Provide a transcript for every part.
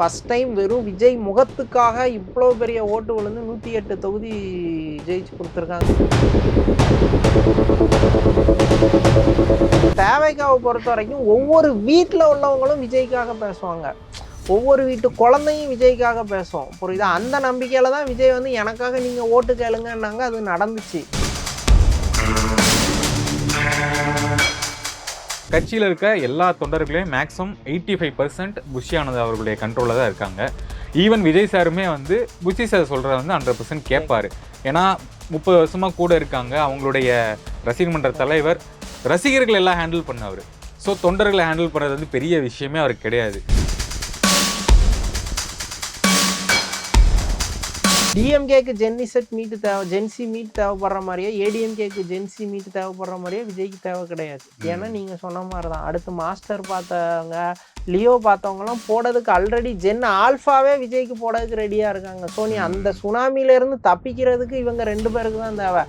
First time வெறும் விஜய் முகத்துக்காக இவ்வளோ பெரிய ஓட்டு விழுந்து 108 தொகுதி ஜெயிச்சு கொடுத்துருக்காங்க. தேவைக்காவை பொறுத்த வரைக்கும் ஒவ்வொரு வீட்டில் உள்ளவங்களும் விஜய்க்காக பேசுவாங்க. ஒவ்வொரு வீட்டு குழந்தையும் விஜய்க்காக பேசும். புரியுதா? அந்த நம்பிக்கையில் தான் விஜய் வந்து எனக்காக நீங்கள் ஓட்டு கேளுங்கன்னாங்க. அது நடந்துச்சு. கட்சியில் இருக்க எல்லா தொண்டர்களையும் மேக்ஸிமம் 85% புஷி ஆனந்த் அவர்களுடைய கண்ட்ரோலில் தான் இருக்காங்க. ஈவன் விஜய் சாருமே வந்து புஷி சார் சொல்கிறத வந்து 100% கேட்பார். ஏன்னா 30 வருஷமாக கூட இருக்காங்க. அவங்களுடைய ரசிகர் மன்ற தலைவர் ரசிகர்கள் எல்லாம் ஹேண்டில் பண்ணவர். ஸோ தொண்டர்களை ஹேண்டில் பண்ணுறது வந்து பெரிய விஷயமே அவருக்கு கிடையாது. டிஎம்கேக்கு ஜென்னிசெட் மீட்டு ஜென்சி மீட் தேவைப்படுற மாதிரியே ஏடிஎம்கேக்கு ஜென்சி மீட்டு தேவைப்படுற மாதிரியே விஜய்க்கு தேவை கிடையாது. ஏன்னா நீங்கள் சொன்ன மாதிரி தான் அடுத்து மாஸ்டர் பார்த்தவங்க, லியோ பார்த்தவங்கலாம் போடுறதுக்கு ஆல்ரெடி ஜென் ஆல்ஃபாவே விஜய்க்கு போடுறதுக்கு ரெடியாக இருக்காங்க. ஸோ நீ அந்த சுனாமியிலேருந்து தப்பிக்கிறதுக்கு இவங்க 2 பேருக்கு தான் தேவை.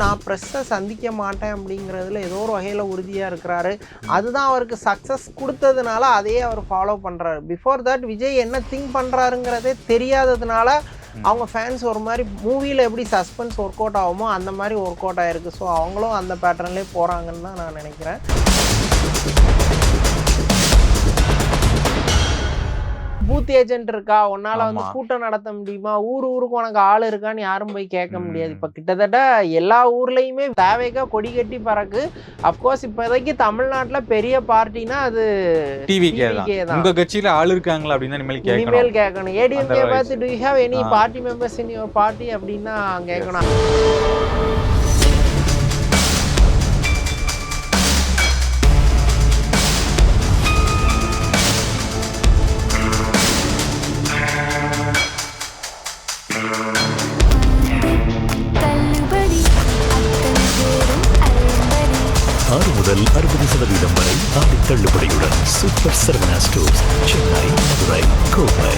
நான் ப்ரெஸ்ஸை சந்திக்க மாட்டேன் அப்படிங்கிறதுல ஏதோ ஒரு வகையில் உறுதியாக இருக்கிறாரு. அதுதான் அவருக்கு சக்ஸஸ் கொடுத்ததுனால அதையே அவர் ஃபாலோ பண்ணுறாரு. பிஃபோர் தட் விஜய் என்ன திங்க் பண்ணுறாருங்கிறதே தெரியாததுனால அவங்க ஃபேன்ஸ் ஒரு மாதிரி மூவியில் எப்படி சஸ்பென்ஸ் ஒர்க் அவுட் ஆகுமோ அந்த மாதிரி ஒர்க் அவுட் ஆகிருக்கு. ஸோ அவங்களும் அந்த பேட்டர்ன்லேயே போகிறாங்கன்னு தான் நான் நினைக்கிறேன். பூத் ஏஜென்ட் இருக்கா, உன்னால வந்து கூட்டம் நடத்த முடியுமா, ஊருக்கு உனக்கு ஆள் இருக்கான்னு யாரும் போய் கேட்க முடியாது. இப்ப கிட்டத்தட்ட எல்லா ஊர்லயுமே தேவைக்கா கொடி கட்டி பறக்கு. அப்கோர்ஸ் இப்போதைக்கு தமிழ்நாட்டுல பெரிய பார்ட்டினா அது டிவிகே தான். உங்க கட்சியில ஆள் இருக்காங்களா அப்படின்னு இனிமேல் கேட்கணும். ஏடிஎம்கே பார்த்து to you have any party members in your party அப்படின்னா கேட்கணும். முதல் 60% வரை ஆடி தள்ளுபடியுடன் சூப்பர் சரவணா ஸ்டோர்ஸ், சென்னை, மதுரை, கோவை.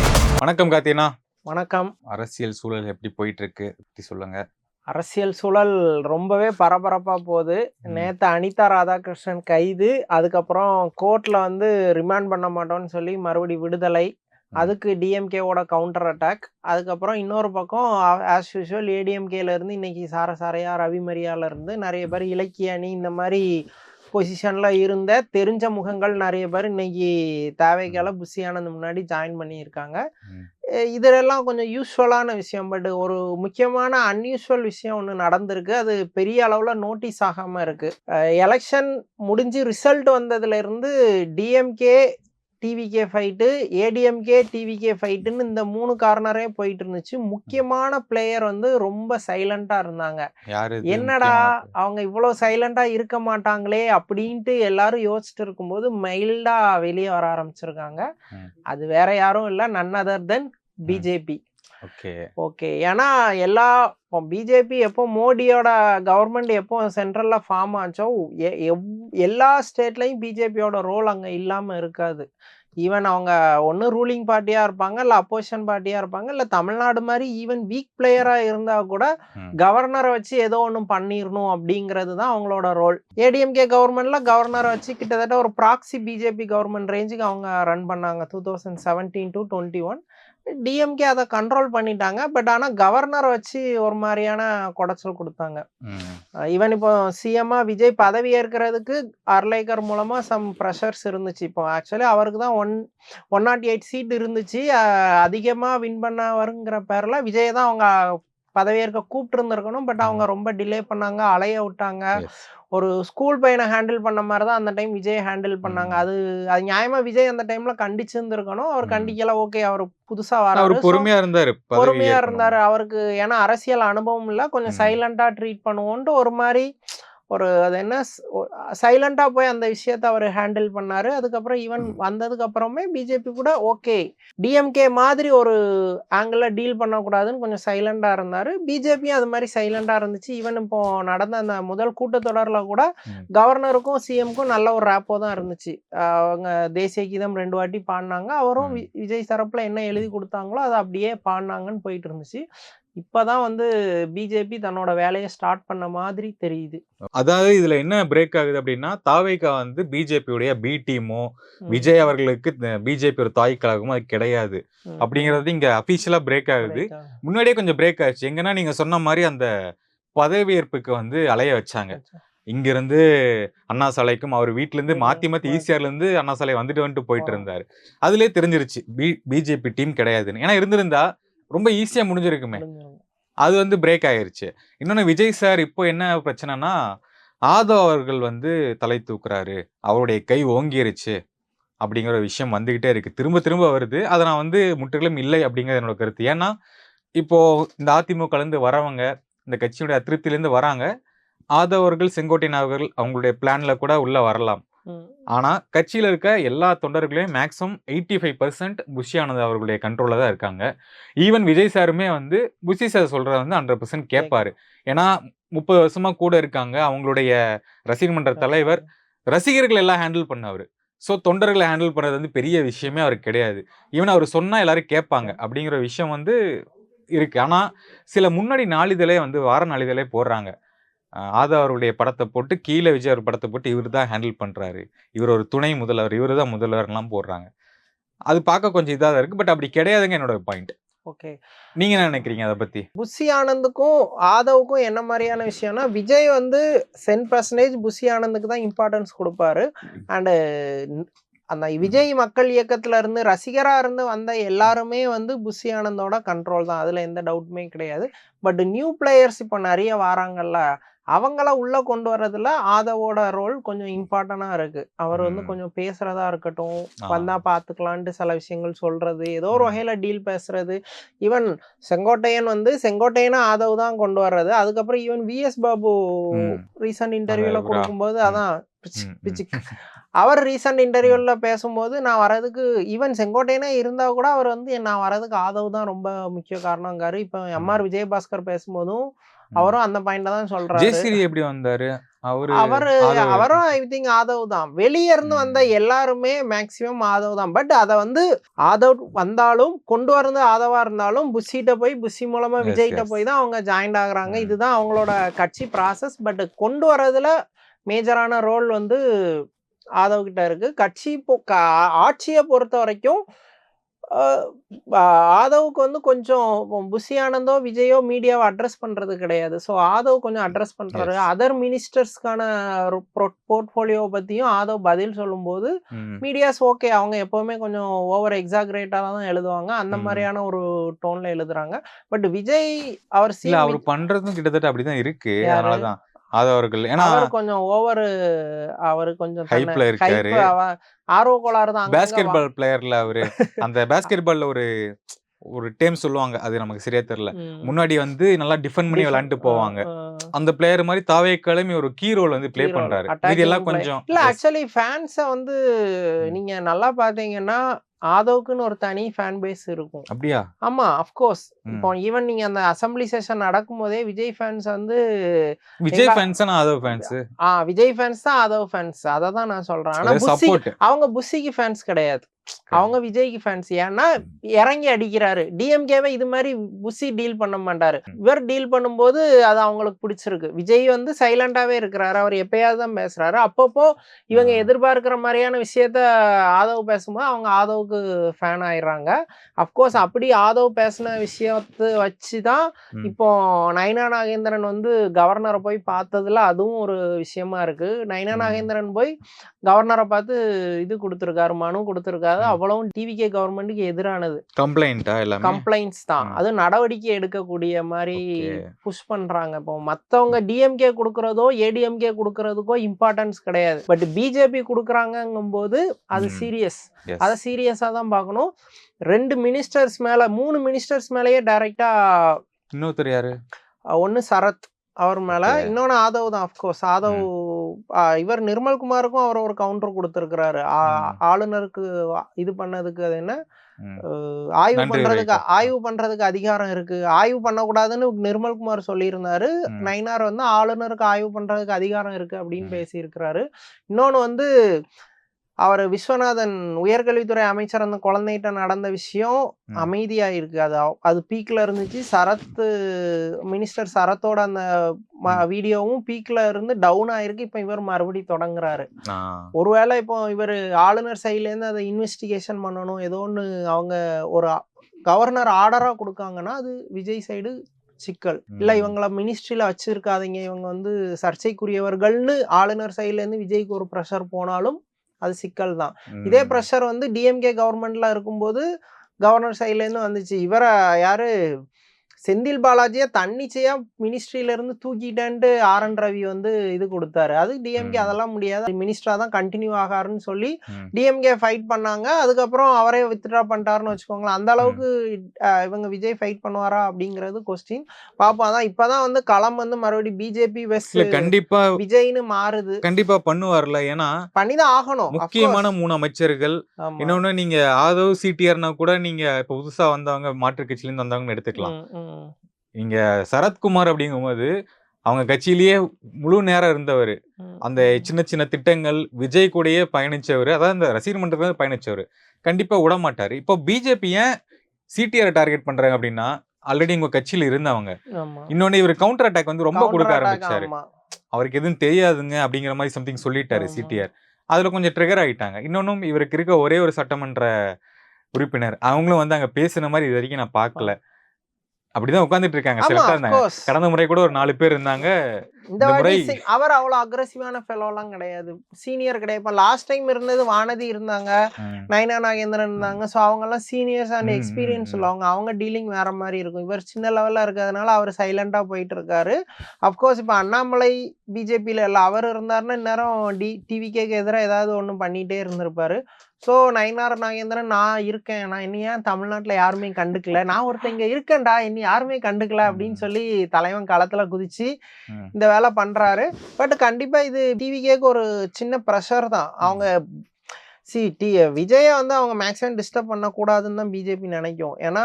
வணக்கம் கார்த்தினா. வணக்கம். அரசியல் சூழல் எப்படி போயிட்டு இருக்கு சொல்லுங்க. அரசியல் சூழல் ரொம்பவே பரபரப்பா போகுது. நேற்று அனிதா ராதாகிருஷ்ணன் கைது, அதுக்கப்புறம் கோர்ட்ல வந்து ரிமாண்ட் பண்ண மாட்டோம்னு சொல்லி மறுபடி விடுதலை, அதுக்கு டிஎம்கேவோட கவுண்டர் அட்டாக். அதுக்கப்புறம் இன்னொரு பக்கம் ஆஸ் யூஷுவல் ஏடிஎம்கேல இருந்து இன்னைக்கு சாரசாரையா ரவிமரியால இருந்து நிறைய பேர் இலக்கிய அணி இந்த மாதிரி பொசிஷன்ல இருந்த தெரிஞ்ச முகங்கள் நிறைய பேர் இன்னைக்கு தேவைக்கால புஷி ஆனந்த் முன்னாடி ஜாயின் பண்ணியிருக்காங்க. இதெல்லாம் கொஞ்சம் யூஸ்வலான விஷயம். பட் ஒரு முக்கியமான அன்யூஸ்வல் விஷயம் ஒன்று நடந்திருக்கு. அது பெரிய அளவில் நோட்டீஸ் ஆகாமல் இருக்கு. எலெக்ஷன் முடிஞ்சு ரிசல்ட் வந்ததுல இருந்து டிஎம்கே டிவிகே ஃபைட்டு, ஏடிஎம்கே டிவிகே ஃபைட்டுன்னு இந்த 3 கார்னரே போயிட்டு இருந்துச்சு. முக்கியமான பிளேயர் வந்து ரொம்ப சைலண்டா இருந்தாங்க. என்னடா அவங்க இவ்வளோ சைலண்டா இருக்க மாட்டாங்களே அப்படின்ட்டு எல்லாரும் யோசிச்சுட்டு இருக்கும்போது மைல்டா வெளியே வர ஆரம்பிச்சிருக்காங்க. அது வேற யாரும் இல்லை, நன் அதர் தென் பிஜேபி. ஓகே. ஏன்னா பிஜேபி எப்போ மோடியோட கவர்மெண்ட் எப்போ சென்ட்ரல்ல ஃபார்ம் ஆச்சோ எல்லா ஸ்டேட்லையும் பிஜேபியோட ரோல் அங்கே இல்லாமல் இருக்காது. ஈவன் அவங்க ஒன்று ரூலிங் பார்ட்டியாக இருப்பாங்க, இல்லை அப்போசிஷன் பார்ட்டியாக இருப்பாங்க, இல்லை தமிழ்நாடு மாதிரி ஈவன் வீக் பிளேயராக இருந்தால் கூட கவர்னரை வச்சு ஏதோ ஒன்று பண்ணிடணும் அப்படிங்கிறது தான் அவங்களோட ரோல். ஏடிஎம்கே கவர்மெண்ட்ல கவர்னரை வச்சு கிட்டத்தட்ட ஒரு ப்ராக்சி பிஜேபி கவர்மெண்ட் ரேஞ்சுக்கு அவங்க ரன் பண்ணாங்க 2017 to 21. டிஎம்கே அதை கண்ட்ரோல் பண்ணிட்டாங்க. பட் ஆனால் கவர்னரை வச்சு ஒரு மாதிரியான குடைச்சல் கொடுத்தாங்க. ஈவன் இப்போ சிஎம்மா விஜய் பதவி ஏற்கிறதுக்கு அர்லேக்கர் மூலமா சம் ப்ரெஷர்ஸ் இருந்துச்சு. இப்போ ஆக்சுவலி அவருக்கு தான் 108 சீட் இருந்துச்சு. அதிகமாக வின் பண்ணவருங்கிற பேரில் விஜய் தான் அவங்க பதவியேற்க கூப்பிட்டு இருந்திருக்கணும். பட் அவங்க ரொம்ப டிலே பண்ணாங்க, அலைய விட்டாங்க. ஒரு ஸ்கூல் பையனை ஹேண்டில் பண்ண மாதிரி தான் அந்த டைம் விஜய் ஹேண்டில் பண்ணாங்க. அது நியாயமா விஜய் அந்த டைம்ல கண்டிச்சிருந்திருக்கணும். அவர் கண்டிக்கல. ஓகே, அவர் புதுசா வர பொறுமையா இருந்தாரு அவருக்கு. ஏன்னா அரசியல் அனுபவம் இல்லை, கொஞ்சம் சைலண்டா ட்ரீட் பண்ணுவோன்ட்டு ஒரு மாதிரி ஒரு அது என்ன சைலண்டா போய் அந்த விஷயத்த அவர் ஹேண்டில் பண்ணாரு. அதுக்கப்புறம் ஈவன் வந்ததுக்கு அப்புறமே பிஜேபி கூட ஓகே டிஎம்கே மாதிரி ஒரு ஆங்கிள் டீல் பண்ணக்கூடாதுன்னு கொஞ்சம் சைலண்டா இருந்தாரு. பிஜேபியும் அது மாதிரி சைலண்டா இருந்துச்சு. ஈவன் இப்போ நடந்த அந்த முதல் கூட்டத்தொடர்ல கூட கவர்னருக்கும் சிஎம்க்கும் நல்ல ஒரு ரேப்போ தான் இருந்துச்சு. அவங்க தேசிய கீதம் 2 வாட்டி பாடினாங்க. அவரும் விஜய் தரப்புல என்ன எழுதி கொடுத்தாங்களோ அதை அப்படியே பாடினாங்கன்னு போயிட்டு இருந்துச்சு. இப்பதான் வந்து பிஜேபி தன்னோட வேலையை ஸ்டார்ட் பண்ண மாதிரி தெரியுது. அதாவது இதுல என்ன பிரேக் ஆகுது அப்படின்னா, தாவேகா வந்து பிஜேபியுடைய பி டீமோ, ம், விஜய் அவர்களுக்கு பிஜேபி ஒரு தாய் கழகமோ அது கிடையாது. ம், ம். அப்படிங்கிறது இங்க அபிஷியலா பிரேக் ஆகுது. Break ஆகுது. முன்னாடியே கொஞ்சம் பிரேக் ஆச்சு. எங்கன்னா நீங்க சொன்ன மாரி அந்த பதவியேற்புக்கு வந்து அலைய வச்சாங்க. இங்கிருந்து அண்ணா சாலைக்கும் அவர் வீட்ல இருந்து மாத்தி மாத்தி ஈசிஆர்ல இருந்து அண்ணா சாலை வந்துட்டு போயிட்டு இருந்தாரு. அதுலயே தெரிஞ்சிருச்சு பிஜேபி டீம் கிடையாதுன்னு. ஏன்னா இருந்திருந்தா ரொம்ப ஈஸியா முடிஞ்சிருக்குமே. முடிஞ்சிரும். அது வந்து பிரேக் ஆயிருச்சு. இன்னொன்னு விஜய் சார் இப்போ என்ன பிரச்சனைனா, ஆதவ் அவர்கள் வந்து தலை தூக்குறாரு. அவருடைய கை ஓங்கிருச்சு. அப்படிங்கிற ஒரு விஷயம் வந்துகிட்டே இருக்கு. திரும்ப திரும்ப வருது. அத நான் வந்து முற்றிலும் இல்லை அப்படிங்கிறது என்னோட கருத்து. ஏன்னா, இப்போ இந்த அதிமுகலேருந்து வரவங்க, இந்த கட்சியுடைய அதிருப்தியிலேருந்து வராங்க. ஆதவ் அவர்கள், செங்கோட்டையன் அவர்கள் அவங்களுடைய பிளான்ல கூட உள்ள வரலாம். ம். ஆனா, கட்சியில இருக்க எல்லா தொண்டர்களையும் மேக்ஸிமம் 85% புஷி ஆனந்த் அவர்களுடைய கண்ட்ரோல்ல தான் இருக்காங்க. ஈவன் விஜய் சாருமே வந்து புஷி சார் சொல்றத வந்து 100% கேட்பாரு. ஏன்னா 30 வருஷமா கூட இருக்காங்க. அவங்களுடைய ரசிகர் மன்ற தலைவர். ரசிகர்கள் எல்லாம் ஹேண்டில் பண்ணவரு. ஸோ தொண்டர்களை ஹேண்டில் பண்றது வந்து பெரிய விஷயமே அவருக்கு கிடையாது. ஈவன் அவர் சொன்னா எல்லாரும் கேட்பாங்க. அப்படிங்கிற விஷயம் வந்து இருக்கு. ஆனா, சில முன்னாடி நாளிதழே வந்து வார நாளிதழே போடுறாங்க. ஆதவ் அவருடைய படத்த போட்டு, கீழ விஜய் அவர் படத்த போட்டு, இவரு தான் ஹேண்டில் பண்றாரு. இவர் ஒரு துணை முதல்வர். இவரு தான் முதல்வர்லாம் போடுறாங்க. அது பார்க்க கொஞ்சம் இதா தான் இருக்கு. பட் அப்படி கிடையாதுங்க என்னோட பாயிண்ட். ஓகே. நீங்க என்ன நினைக்கிறீங்க அத பத்தி? புஷி ஆனந்துக்கும் ஆதவுக்கும் என்ன மாதிரியான விஷயம்னா, விஜய் வந்து 10% புஷி ஆனந்துக்கு தான் இம்பார்ட்டன்ஸ் குடுப்பாரு. அண்டு அந்த விஜய் மக்கள் இயக்கத்துல இருந்து ரசிகரா இருந்து வந்த எல்லாருமே வந்து புஷி ஆனந்தோட கண்ட்ரோல் தான். அதுல எந்த டவுட்டுமே கிடையாது. பட் நியூ பிளேயர்ஸ் இப்போ நெறைய வராங்கல்ல, அவங்கள உள்ள கொண்டு வர்றதுல ஆதவோட ரோல் கொஞ்சம் இம்பார்ட்டன்டா இருக்கு. அவர் வந்து கொஞ்சம் பேசுறதா இருக்கட்டும், வந்தா பார்த்துக்கலான்ட்டு சில விஷயங்கள் சொல்றது, ஏதோ ஒரு வகையில டீல் பேசுறது. ஈவன் செங்கோட்டையனை ஆதவ் தான் கொண்டு வர்றது. அதுக்கப்புறம் ஈவன் விஎஸ் பாபு ரீசன்ட் இன்டர்வியூல கொடுக்கும்போது அதான் அவர் ரீசன்ட் இன்டர்வியூல பேசும்போது நான் வரதுக்கு ஈவன் செங்கோட்டையனே இருந்தா கூட அவர் வந்து நான் வரதுக்கு ஆதவ் தான் ரொம்ப முக்கிய காரணங்காரு. இப்ப எம்ஆர் விஜயபாஸ்கர் பேசும்போதும் அவரும் அந்த பாயிண்ட தான் சொல்றாரு. ஜெயஸ்ரீ எப்படி வந்தாரு? அவரும் ஐ திங்க் ஆதவ் தான். வெளிய இருந்து வந்த எல்லாருமே மேக்சிமம் ஆதவ் தான். பட் அத வந்து ஆதவ் வந்தாலும் கொண்டு வரது ஆதவா இருந்தாலும் புஷிட்ட போய் புஷி மூலமா விஜய்கிட்ட போய் தான் அவங்க ஜாயின்ட் ஆகுறாங்க. இதுதான் அவங்களோட கட்சி ப்ராசஸ். பட் கொண்டு வரதுல மேஜரான ரோல் வந்து ஆதவ் கிட்ட இருக்கு. கட்சி ஆட்சியை பொறுத்த வரைக்கும் ஆதவுக்கு வந்து கொஞ்சம் புஷி ஆனந்தோ விஜயோ மீடியாவை அட்ரஸ் பண்றது கிடையாது. ஸோ ஆதவ் கொஞ்சம் அட்ரஸ் பண்றாரு. அதர் மினிஸ்டர்ஸ்க்கான போர்ட்ஃபோலியோ பத்தியும் ஆதவ் பதில் சொல்லும்போது மீடியாஸ் ஓகே, அவங்க எப்பவுமே கொஞ்சம் ஓவர் எக்ஸாகரேட்டா தான் எழுதுவாங்க. அந்த மாதிரியான ஒரு டோன்ல எழுதுறாங்க. பட் விஜய் அவர் பண்றதும் கிட்டத்தட்ட அப்படிதான் இருக்கு. அதனாலதான் அவர்கள் ஏன்னா கொஞ்சம் ஓவர், அவரு கொஞ்சம் ஹைப்ல இருக்காரு. ஆர்வ கோளாறு தான். பாஸ்கெட் பால் பிளேயர்ல அவரு அந்த பாஸ்கெட் பால்ல ஒரு டீம் சொல்லுவாங்க. அது நமக்கு சரியா தெரியல. முன்னாடி வந்து நல்லா டிஃபெண்ட் பண்ணி விளையாண்டு போவாங்க. அந்த பிளேயர் மாதிரி தாவேக்காலுமே ஒரு கீ ரோல் வந்து ப்ளே பண்றாரு. இதெல்லாம் கொஞ்சம் இல்ல ஆக்சுவலி ஃபேன்ஸ வந்து நீங்க நல்லா பாத்தீங்கன்னா ஆதவுக்குன்னு ஒரு தனி ஃபேன் பேஸ் இருக்கும். அப்படியா? ஆமா, ஆஃப் கோர்ஸ். இப்போ ஈவன் நீங்க அந்த அசெம்பிளி செஷன் நடக்கும் போதே விஜய் ஃபேன்ஸ் வந்து Vijay fans Aadhav fans Vijay fans தான் ஆதவ் ஃபேன்ஸ். அத தான் நான் சொல்றேன். ஆனா அவங்க புஷிக்கு ஃபேன்ஸ் கிடையாது. அவங்க விஜய்க்கு ஃபேன்ஸ். ஏன்னா இறங்கி அடிக்கிறாரு. டிஎம்கேவை இது மாதிரி புஷி டீல் பண்ண மாட்டாரு. இவர் டீல் பண்ணும்போது அது அவங்களுக்கு பிடிச்சிருக்கு. விஜய் வந்து சைலண்டாவே இருக்கிறாரு. அவர் எப்பயாவது தான் பேசுறாரு. அப்பப்போ இவங்க எதிர்பார்க்கிற மாதிரியான விஷயத்த ஆதவ் பேசும்போது அவங்க ஆதவுக்கு ஃபேன் ஆயிடுறாங்க. அப்கோர்ஸ் அப்படி ஆதவ் பேசின விஷயத்தை வச்சுதான் இப்போ நைனா நாகேந்திரன் வந்து கவர்னரை போய் பார்த்ததுல அதுவும் ஒரு விஷயமா இருக்கு. நைனா நாகேந்திரன் போய் கவர்னரை பார்த்து இது கொடுத்திருக்காரு, மனு கொடுத்திருக்காரு. அவ்வளவும் டிவிகே கவர்மெண்ட்டுக்கு எதிரானது. கம்ப்ளைண்ட்ஸ் தான். அது நடவடிக்கை எடுக்கக்கூடிய மாதிரி புஷ் பண்றாங்க. இப்போ மத்தவங்க டிஎம்கே கொடுக்கறதோ ஏடிஎம்கே கொடுக்கறதுக்கோ இம்பார்ட்டன்ஸ் கிடையாது. பட் பிஜேபி கொடுக்குறாங்கும் போது அது சீரியஸ். அதை சீரியஸா தான் பார்க்கணும். 2 மினிஸ்டர்ஸ் மேல 3 மினிஸ்டர்ஸ் மேலேயே டைரக்டா இன்னொருத்தர் யாரு? ஒன்னு சரத் அவர் மேல, இன்னொன்னு ஆதவ் தான். அப்கோர்ஸ் ஆதவ் இவர் நிர்மல்குமாருக்கும் அவர் ஒரு கவுண்டர் கொடுத்திருக்கிறாரு. ஆளுநருக்கு இது பண்ணதுக்கு அது என்ன ஆய்வு பண்றதுக்கு அதிகாரம் இருக்கு, ஆய்வு பண்ணக்கூடாதுன்னு நிர்மல்குமார் சொல்லியிருந்தாரு. நயினார் வந்து ஆளுநருக்கு ஆய்வு பண்றதுக்கு அதிகாரம் இருக்கு அப்படின்னு பேசியிருக்கிறாரு. இன்னொன்னு வந்து அவர் விஸ்வநாதன் உயர்கல்வித்துறை அமைச்சர் அந்த குழந்தைகிட்ட நடந்த விஷயம் அமைதியா இருக்கு. அது பீக்ல இருந்துச்சு. மினிஸ்டர் சரத்தோட அந்த வீடியோவும் பீக்ல இருந்து டவுன் ஆயிருக்கு. இப்ப இவர் மறுபடியும் தொடங்குறாரு. ஒருவேளை இப்போ இவர் ஆளுநர் சைட்ல இருந்து அதை இன்வெஸ்டிகேஷன் பண்ணணும், ஏதோ ஒன்று அவங்க ஒரு கவர்னர் ஆர்டரா கொடுக்காங்கன்னா அது விஜய் சைடு சிக்கல். இல்ல இவங்கள மினிஸ்ட்ரியில வச்சிருக்காதீங்க, இவங்க வந்து சர்ச்சைக்குரியவர்கள்னு ஆளுநர் சைட்ல இருந்து விஜய்க்கு ஒரு ப்ரெஷர் போனாலும் அது சிக்கல் தான். இதே ப்ரெஷர் வந்து டிஎம்கே கவர்மெண்ட்ல இருக்கும்போது கவர்னர் சைட்ல இருந்து வந்துச்சு. இவரை யாரு செந்தில் பாலாஜியா தன்னிச்சையா மினிஸ்ட்ரியில இருந்து தூக்கிட்டேன்ட்டு RN ரவி வந்து இது கொடுத்தாரு. அது டிஎம்கே அதெல்லாம் முடியாது, மினிஸ்டரா தான் கண்டினியூ ஆகாருன்னு சொல்லி டிஎம்கே ஃபைட் பண்ணாங்க. அதுக்கப்புறம் அவரே வித்ட்ரா பண்ணிட்டாருன்னு வச்சுக்கோங்களேன். அந்த அளவுக்கு இவங்க விஜய் ஃபைட் பண்ணுவாரா அப்படிங்கிறது கொஸ்டின். பாப்போம். அதான் இப்பதான் வந்து களம் வந்து மறுபடியும் பிஜேபி வெஸ் கண்டிப்பா விஜய்னு மாறுது. கண்டிப்பா பண்ணுவார்ல, ஏன்னா பண்ணிதான் ஆகணும். முக்கியமான 3 அமைச்சர்கள். இன்னொன்னு நீங்க ஆதவ் சிடிஆர்னா கூட நீங்க இப்ப புதுசா வந்தவங்க மாற்று கட்சியில இருந்து வந்தவங்கன்னு எடுத்துக்கலாம். இங்க சரத்குமார் அப்படிங்கும்போது அவங்க கட்சியிலேயே முழு நேரம் இருந்தவர், அந்த சின்ன சின்ன திட்டங்கள் விஜய் கூடயே பயணிச்சவர், அதாவது இந்த ரசிகர் மன்றத்துல பயணிச்சவர், கண்டிப்பா விட மாட்டாரு. இப்போ பிஜேபி ஏன் சிடிஆர் டார்கெட் பண்றாங்க அப்படின்னா ஆல்ரெடி உங்க கட்சியில இருந்தவங்க. இன்னொன்னு இவர் கவுண்டர் அட்டாக் வந்து ரொம்ப கொடுக்க ஆரம்பிச்சாரு. அவருக்கு எதுவும் தெரியாதுங்க அப்படிங்கிற மாதிரி சம்திங் சொல்லிட்டாரு சிடிஆர். அதுல கொஞ்சம் ட்ரிகர் ஆகிட்டாங்க. இன்னொன்னும் இவருக்கு இருக்க ஒரே ஒரு சட்டமன்ற உறுப்பினர், அவங்களும் வந்து அங்க பேசுன மாதிரி இது வரைக்கும் நான் பார்க்கல. அப்படிதான் உட்கார்ந்துட்டு இருக்காங்க. செலக்டா இருந்தாங்க. கடந்த முறை கூட ஒரு 4 பேர் இருந்தாங்க. இந்த முறை அவர் அவ்வளவு அக்ரெசிவான ஃபெலோலாம் கிடையாது, சீனியர் கிடையாது. லாஸ்ட் டைம் இருந்தது வானதி இருந்தாங்க, நயனா நாகேந்திரன் இருந்தாங்க. ஸோ அவங்க எல்லாம் சீனியர்ஸ் அண்ட் எக்ஸ்பீரியன்ஸ் உள்ளவங்க. அவங்க டீலிங் வேற மாதிரி இருக்கும். இவர் சின்ன லெவல்ல இருக்கிறதுனால அவர் சைலண்டா போயிட்டு இருக்காரு. அப்கோர்ஸ் இப்ப அண்ணாமலை பிஜேபியில இல்ல, அவர் இருந்தாருன்னா இந்நேரம் டிவிகேக்கு எதிராக ஏதாவது ஒண்ணு பண்ணிட்டே இருந்திருப்பாரு. ஸோ நயனார் நாகேந்திரன் நான் இருக்கேன், நான் இன்னும் ஏன் தமிழ்நாட்டில் யாருமே கண்டுக்கல, நான் ஒருத்தன் இங்கே இருக்கேன்டா இன்னும் யாருமே கண்டுக்கல அப்படின்னு சொல்லி தலைவன் களத்தில் குதிச்சு இந்த வேலை பண்றாரு. பட் கண்டிப்பாக இது டிவிகேக்கு ஒரு சின்ன ப்ரெஷர் தான். அவங்க விஜயை வந்து அவங்க மேக்ஸிமம் டிஸ்டர்ப் பண்ணக்கூடாதுன்னு தான் பிஜேபி நினைக்கும். ஏன்னா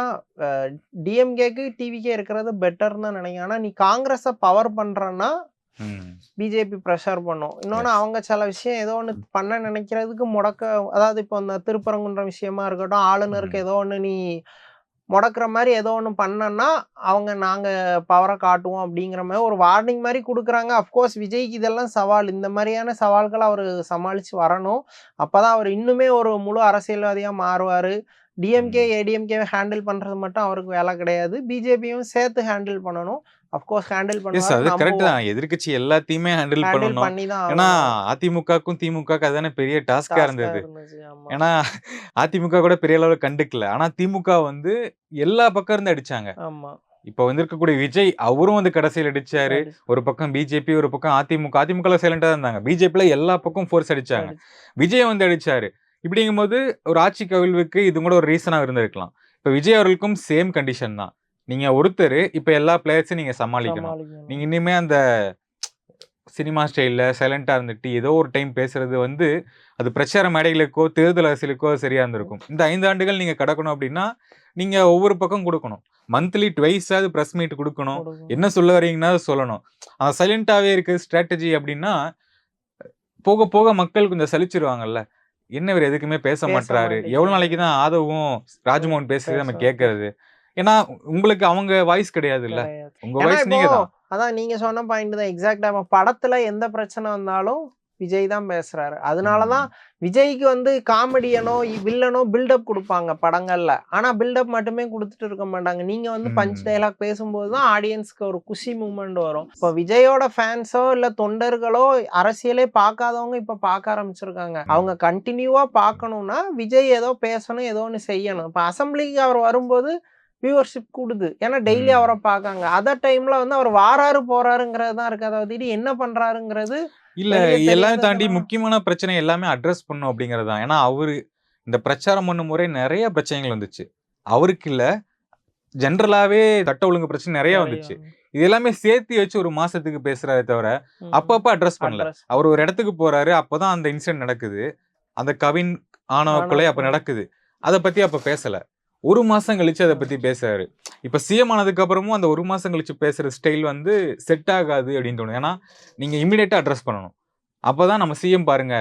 டிஎம்கேக்கு டிவிகே இருக்கிறது பெட்டர்னு தான் நினைக்கும். ஆனால் நீ காங்கிரஸை பவர் பண்றன்னா பிஜேபி ப்ரெஷர் பண்ணும். இன்னொன்னு அவங்க சில விஷயம் ஏதோ ஒன்று பண்ண நினைக்கிறதுக்கு முடக்க, அதாவது இப்போ இந்த திருப்பரங்குன்ற விஷயமா இருக்கட்டும், ஆளுநருக்கு ஏதோ ஒன்று நீ முடக்கிற மாதிரி ஏதோ ஒன்று பண்ணனா அவங்க நாங்கள் பவரை காட்டுவோம் அப்படிங்கிற மாதிரி ஒரு வார்னிங் மாதிரி கொடுக்குறாங்க. அஃப்கோர்ஸ் விஜய்க்கு இதெல்லாம் சவால். இந்த மாதிரியான சவால்களை அவர் சமாளித்து வரணும். அப்போ தான் அவர் இன்னுமே ஒரு முழு அரசியல்வாதியாக மாறுவார். டிஎம்கே ஏடிஎம்கே ஹேண்டில் பண்ணுறது மட்டும் அவருக்கு வேலை கிடையாது, பிஜேபியும் சேர்த்து ஹேண்டில் பண்ணணும். அஃப்கோர்ஸ் ஹேண்டில் பண்ணுவாங்க. கரெக்ட் தான். எதிர்க்கட்சி எல்லாத்தையுமே ஹேண்டில் பண்ணணும். ஏன்னா அதிமுகக்கும் திமுகக்கு அதுதானே பெரிய டாஸ்கா இருந்தது. ஏன்னா அதிமுக கூட பெரிய அளவுல கண்டுக்கல, ஆனா திமுக வந்து எல்லா பக்கம் இருந்து அடிச்சாங்க. இப்ப வந்து இருக்கக்கூடிய விஜய் அவரும் வந்து கடைசியில் அடிச்சாரு. ஒரு பக்கம் பிஜேபி, ஒரு பக்கம் அதிமுக சைலண்டா இருந்தாங்க. பிஜேபில எல்லா பக்கம் ஃபோர்ஸ் அடிச்சாங்க, விஜய் வந்து அடிச்சாரு. இப்படிங்கும்போது ஒரு ஆட்சி கவிழ்வுக்கு இது கூட ஒரு ரீசனா இருந்திருக்கலாம். இப்ப விஜய் அவர்களுக்கும் சேம் கண்டிஷன் தான். நீங்க ஒருத்தர் இப்ப எல்லா பிளேயர்ஸையும் நீங்க சமாளிக்கணும். நீங்க இனிமே அந்த சினிமா ஸ்டைல்ல சைலண்டா இருந்துட்டு ஏதோ ஒரு டைம் பேசுறது வந்து அது பிரச்சார மேடைகளுக்கோ தேர்தல் அரசியலுக்கோ சரியா இருந்திருக்கும். இந்த 5 ஆண்டுகள் நீங்க கடக்கணும் அப்படின்னா நீங்க ஒவ்வொரு பக்கம் கொடுக்கணும். மந்த்லி 2 பிரஸ் மீட் கொடுக்கணும். என்ன சொல்ல வரீங்கன்னா சொல்லணும். சைலண்டாவே இருக்கு ஸ்ட்ராட்டஜி அப்படின்னா போக போக மக்கள் கொஞ்சம் சலிச்சிருவாங்கல்ல. என்ன இவர் எதுக்குமே பேச மாட்டாரு, எவ்வளவு நாளைக்கு தான் ஆதவும் ராஜ்மோகன் பேசுறது நம்ம கேட்கறது. ஏன்னா உங்களுக்கு அவங்க வாய்ஸ் கிடையாது இல்ல, உங்க வாய்ஸ் நீங்க தான். அதான் நீங்க சொன்ன பாயிண்ட் தான் எக்ஸாக்டா. படத்துல எந்த பிரச்சனை வந்தாலும் விஜய் தான் பேசுறாரு. அதனாலதான் விஜய்க்கு வந்து காமெடியனோ வில்லனோ பில்டப் கொடுப்பாங்க படங்கள்ல. ஆனா பில்டப் மட்டுமே கொடுத்துட்டு இருக்க மாட்டாங்க. நீங்க வந்து பஞ்ச் டைலாக் பேசும்போதுதான் ஆடியன்ஸ்க்கு ஒரு குஷி மூமெண்ட் வரும். இப்போ விஜயோட ஃபேன்ஸோ இல்ல தொண்டர்களோ அரசியலே பார்க்காதவங்க இப்ப பார்க்க ஆரம்பிச்சிருக்காங்க. அவங்க கண்டினியூவா பார்க்கணும்னா விஜய் ஏதோ பேசணும், ஏதோ ஒன்று செய்யணும். இப்ப அசம்பிளிக்கு அவர் வரும்போது வியூவர்ஷிப் கூடுது, ஏன்னா டெய்லி அவரை பார்க்காங்க. அதர் டைம்ல வந்து அவர் வாராரு போறாருங்கிறது தான் இருக்கு. அதாவது என்ன பண்றாருங்கிறது இல்ல. எல்லாமே தாண்டி முக்கியமான பிரச்சனை எல்லாமே அட்ரஸ் பண்ணும் அப்படிங்கிறது தான். ஏன்னா அவரு இந்த பிரச்சாரம் பண்ணும் முறை நிறைய பிரச்சனைகள் வந்துச்சு. அவருக்கு இல்ல, ஜென்ரலாவே சட்ட ஒழுங்கு பிரச்சனை நிறைய வந்துச்சு. இது எல்லாமே சேர்த்து வச்சு ஒரு மாசத்துக்கு பேசுறாரு தவிர அப்பப்ப அட்ரஸ் பண்ணல. அவர் ஒரு இடத்துக்கு போறாரு, அப்பதான் அந்த இன்சிடென்ட் நடக்குது, அந்த கவின் ஆணவ கொலை அப்ப நடக்குது, அதை பத்தி அப்ப பேசல. 1 மாசம் கழிச்சு அதை பத்தி பேசுறாரு. இப்ப சிஎம் ஆனதுக்கு அப்புறமும் அந்த 1 மாசம் கழிச்சு பேசுற ஸ்டைல் வந்து செட் ஆகாது அப்படின்னு தோணும். ஏன்னா நீங்க இமிடியேட்டா அட்ரஸ் பண்ணணும். அப்பதான் நம்ம சிஎம் பாருங்க